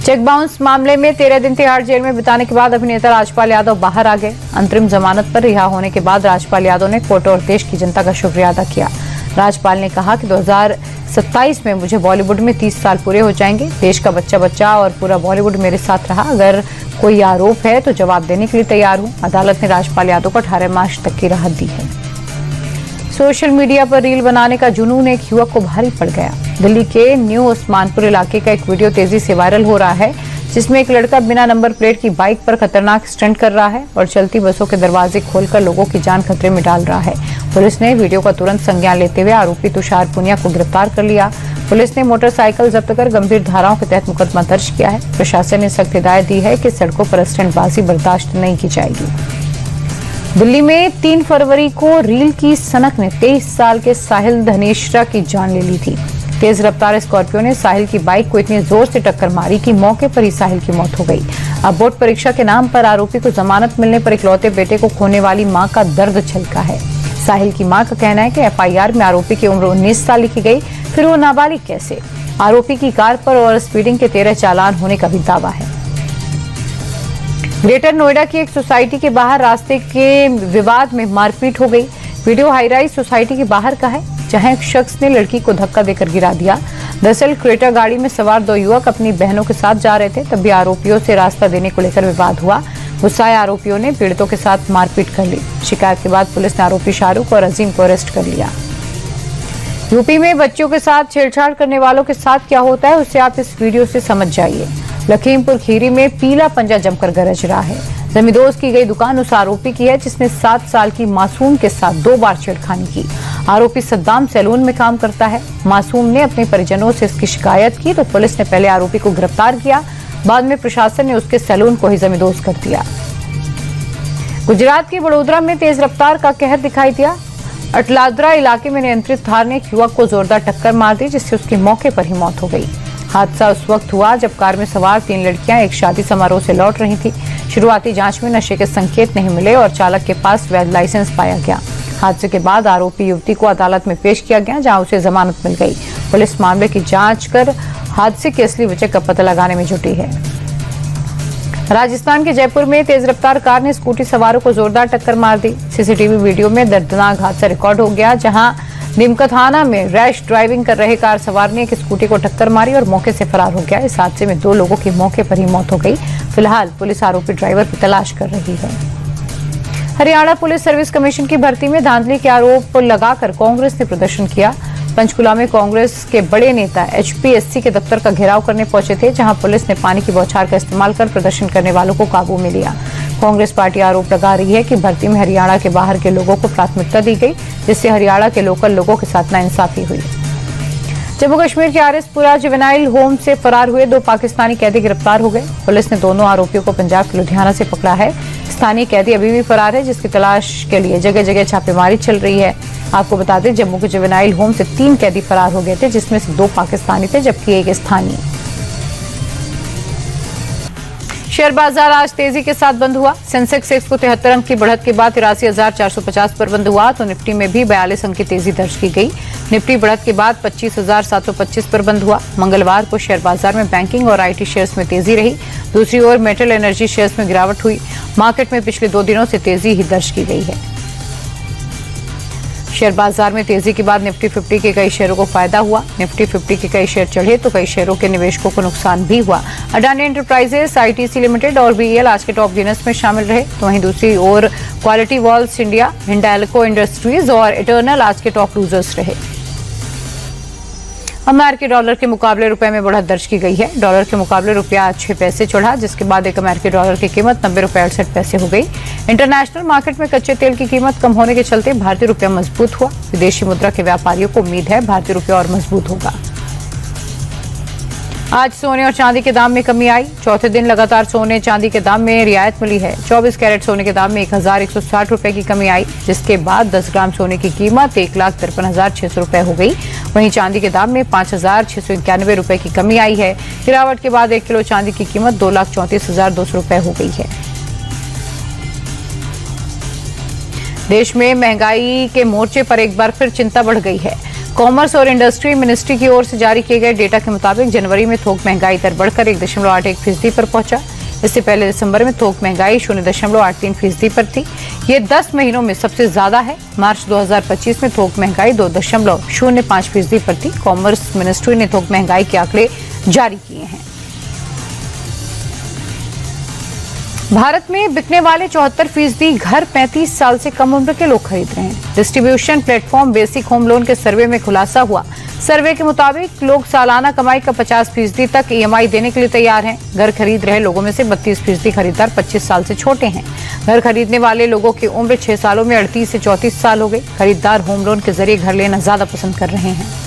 Cheque bounce मामले में 13 दिन तिहाड़ जेल में बिताने के बाद अभिनेता राजपाल यादव बाहर आ गए। अंतरिम जमानत पर रिहा होने के बाद राजपाल यादव ने कोर्ट और देश की जनता का शुक्रिया अदा किया। राजपाल ने कहा कि 2027 में मुझे बॉलीवुड में 30 साल पूरे हो जाएंगे। देश का बच्चा बच्चा और पूरा बॉलीवुड मेरे साथ रहा। अगर कोई आरोप है तो जवाब देने के लिए तैयार हूं। अदालत ने राजपाल यादव को 18 मार्च तक की राहत दी है। सोशल मीडिया पर रील बनाने का जुनून एक युवक को भारी पड़ गया। दिल्ली के न्यू उस्मानपुर इलाके का एक वीडियो तेजी से वायरल हो रहा है, जिसमें एक लड़का बिना नंबर प्लेट की बाइक पर खतरनाक स्टंट कर रहा है और चलती बसों के दरवाजे खोलकर लोगों की जान खतरे में डाल रहा है। पुलिस ने वीडियो का तुरंत संज्ञान लेते हुए आरोपी तुषार पुनिया को गिरफ्तार कर लिया। पुलिस ने मोटरसाइकिल जब्त कर गंभीर धाराओं के तहत मुकदमा दर्ज किया है। प्रशासन ने सख्त हिदायत दी है कि सड़कों पर स्टंटबाजी बर्दाश्त नहीं की जाएगी। दिल्ली में 3 फरवरी को रील की सनक ने 23 साल के साहिल धनेश्रा की जान ले ली थी। तेज रफ्तार स्कॉर्पियो ने साहिल की बाइक को इतनी जोर से टक्कर मारी कि मौके पर ही साहिल की मौत हो गई। अब बोर्ड परीक्षा के नाम पर आरोपी को जमानत मिलने पर इकलौते बेटे को खोने वाली मां का दर्द छलका है। साहिल की मां का कहना है कि एफआईआर में आरोपी की उम्र 19 साल लिखी गई, फिर वो नाबालिग कैसे। आरोपी की कार पर और स्पीडिंग के 13 चालान होने का भी दावा है। ग्रेटर नोएडा की एक सोसाइटी के बाहर रास्ते के विवाद में मारपीट हो गई। वीडियो हाईराइज सोसाइटी के बाहर का है, जहां एक शख्स ने लड़की को धक्का देकर गिरा दिया। दरअसल क्रेटा गाड़ी में सवार 2 युवक अपनी बहनों के साथ जा रहे थे, तभी आरोपियों से रास्ता देने को लेकर विवाद हुआ। गुस्साए आरोपियों ने पीड़ितों के साथ मारपीट कर ली। शिकायत के बाद पुलिस ने आरोपी शाहरुख और अजीम को अरेस्ट कर लिया। यूपी में बच्चों के साथ छेड़छाड़ करने वालों के साथ क्या होता है, उससे आप इस वीडियो से समझ जाइए। लखीमपुर खीरी में पीला पंजा जमकर गरज रहा है। जमींदोज की गई दुकान उस आरोपी की है जिसने 7 साल की मासूम के साथ 2 बार छेड़खानी की। आरोपी सद्दाम सैलून में काम करता है। मासूम ने अपने परिजनों से इसकी शिकायत की तो पुलिस ने पहले आरोपी को गिरफ्तार किया, बाद में प्रशासन ने उसके सैलून को ही जमींदोज कर दिया। गुजरात के वडोदरा में तेज रफ्तार का कहर दिखाई दिया। अटलादरा इलाके में नियंत्रित थार ने एक युवक को जोरदार टक्कर मार दी, जिससे उसकी मौके पर ही मौत हो गई। हादसा उस वक्त हुआ जब कार में सवार 3 लड़कियां एक शादी समारोह से लौट रही थी। शुरुआती जांच में नशे के संकेत नहीं मिले और चालक के पास वैध लाइसेंस पाया गया। हादसे के बाद आरोपी युवती को अदालत में पेश किया गया, जहां उसे जमानत मिल गई। पुलिस मामले की जांच कर हादसे की असली वजह का पता लगाने में जुटी है। राजस्थान के जयपुर में तेज रफ्तार कार ने स्कूटी सवारों को जोरदार टक्कर मार दी। सीसीटीवी वीडियो में दर्दनाक हादसा रिकॉर्ड हो गया, जहां निमकथाना में रैश ड्राइविंग कर रहे कार सवार ने एक स्कूटी को टक्कर मारी और मौके से फरार हो गया। इस हादसे में 2 लोगों की मौके पर ही मौत हो गई। फिलहाल पुलिस आरोपी ड्राइवर की तलाश कर रही है। हरियाणा पुलिस सर्विस कमीशन की भर्ती में धांधली के आरोप लगाकर कांग्रेस ने प्रदर्शन किया। पंचकुला में कांग्रेस के बड़े नेता एचपीएससी के दफ्तर का घेराव करने पहुंचे थे, जहां पुलिस ने पानी की बौछार का इस्तेमाल कर प्रदर्शन करने वालों को काबू में लिया। कांग्रेस पार्टी आरोप लगा रही है कि भर्ती में हरियाणा के बाहर के लोगों को प्राथमिकता दी गई, जिससे हरियाणा के लोकल लोगों के साथ नाइंसाफी हुई। जम्मू कश्मीर के आरएसपुरा जुवेनाइल होम से फरार हुए 2 पाकिस्तानी कैदी गिरफ्तार हो गए। पुलिस ने दोनों आरोपियों को पंजाब के लुधियाना से पकड़ा है। स्थानीय कैदी अभी भी फरार है, जिसकी तलाश के लिए जगह जगह छापेमारी चल रही है। आपको बता दें, जम्मू के जुवेनाइल होम से 3 कैदी फरार हो गए थे, जिसमें से 2 पाकिस्तानी थे जबकि एक स्थानीय। शेयर बाजार आज तेजी के साथ बंद हुआ। सेंसेक्स 173 अंक की बढ़त के बाद 83,450 पर बंद हुआ तो निफ्टी में भी 42 अंक की तेजी दर्ज की गई। निफ्टी बढ़त के बाद 25,725 पर बंद हुआ। मंगलवार को शेयर बाजार में बैंकिंग और आईटी शेयर्स में तेजी रही। दूसरी ओर मेटल एनर्जी शेयर्स में गिरावट हुई। मार्केट में पिछले 2 दिनों से तेजी ही दर्ज की गई है। शेयर बाजार में तेजी के बाद निफ्टी 50 के कई शेयरों को फायदा हुआ। निफ्टी 50 के कई शेयर चढ़े तो कई शेयरों के निवेशकों को नुकसान भी हुआ। अडानी एंटरप्राइजेस, आईटीसी लिमिटेड और बीईएल आज के टॉप गेनर्स में शामिल रहे, तो वहीं दूसरी ओर Kwality Wall's India, Hindalco industries और इटर्नल आज के टॉप लूजर्स रहे। अमेरिकी डॉलर के मुकाबले रुपए में बढ़त दर्ज की गई है। डॉलर के मुकाबले रुपया 6 पैसे चढ़ा, जिसके बाद एक अमेरिकी डॉलर की कीमत 90 रुपये 68 पैसे हो गई। इंटरनेशनल मार्केट में कच्चे तेल की कीमत कम होने के चलते भारतीय रुपया मजबूत हुआ। विदेशी मुद्रा के व्यापारियों को उम्मीद है भारतीय रुपया और मजबूत होगा। आज सोने और चांदी के दाम में कमी आई। चौथे दिन लगातार सोने चांदी के दाम में रियायत मिली है। 24 कैरेट सोने के दाम में 1,160 रुपए की कमी आई, जिसके बाद 10 ग्राम सोने की कीमत 1,53,600 रुपए हो गई। वहीं चांदी के दाम में 5,691 रुपए की कमी आई है। गिरावट के बाद 1 किलो चांदी की कीमत 2,34,200 रुपए हो गई है। देश में महंगाई के मोर्चे पर एक बार फिर चिंता बढ़ गई है। कॉमर्स और इंडस्ट्री मिनिस्ट्री की ओर से जारी किए गए डेटा के मुताबिक जनवरी में थोक महंगाई दर बढ़कर 1.81% पर पहुंचा। इससे पहले दिसंबर में थोक महंगाई 0.83% पर थी। ये 10 महीनों में सबसे ज्यादा है। मार्च 2025 में थोक महंगाई 2.05% पर थी। कॉमर्स मिनिस्ट्री ने थोक महंगाई के आंकड़े जारी किए हैं। भारत में बिकने वाले 74% घर 35 साल से कम उम्र के लोग खरीद रहे हैं। Distribution platform basic home loan के सर्वे में खुलासा हुआ। सर्वे के मुताबिक लोग सालाना कमाई का 50% तक EMI देने के लिए तैयार हैं। घर खरीद रहे लोगों में से 32% खरीदार 25 साल से छोटे हैं। घर खरीदने वाले लोगों की उम्र 6 सालों में 38 से 34 साल हो गई। खरीदार होम लोन के जरिए घर लेना ज्यादा पसंद कर रहे हैं।